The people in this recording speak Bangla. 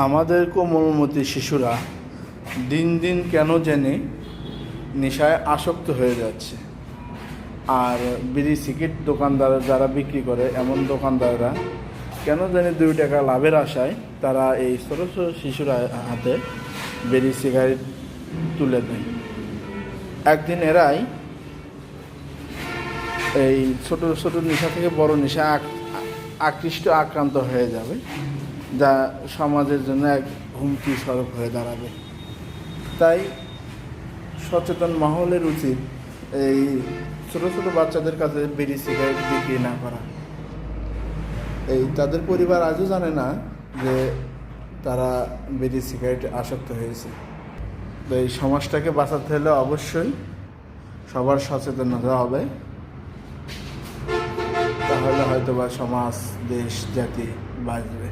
আমাদের কোমলমতি শিশুরা দিন দিন কেন জানি নেশায় আসক্ত হয়ে যাচ্ছে। আর বিড়ি সিগারেট দোকানদার যারা বিক্রি করে, এমন দোকানদাররা কেন জানি 2 টাকা লাভের আশায় তারা এই ছোটো ছোটো শিশুরা হাতে বিড়ি সিগারেট তুলে দেয়। একদিন এরাই এই ছোট ছোট নেশা থেকে বড় নেশা আক্রান্ত হয়ে যাবে, যা সমাজের জন্য এক হুমকি স্বরূপ হয়ে দাঁড়াবে। তাই সচেতন মহলের উচিত এই ছোটো ছোটো বাচ্চাদের কাছে বিড়ি সিগারেট বিক্রি না করা। তাদের পরিবার আজও জানে না যে তারা বিড়ি সিগারেটে আসক্ত হয়েছে। তো এই সমাজটাকে বাঁচাতে হলে অবশ্যই সবার সচেতন হতে হবে, তাহলে হয়তো বা সমাজ, দেশ, জাতি বাঁচবে।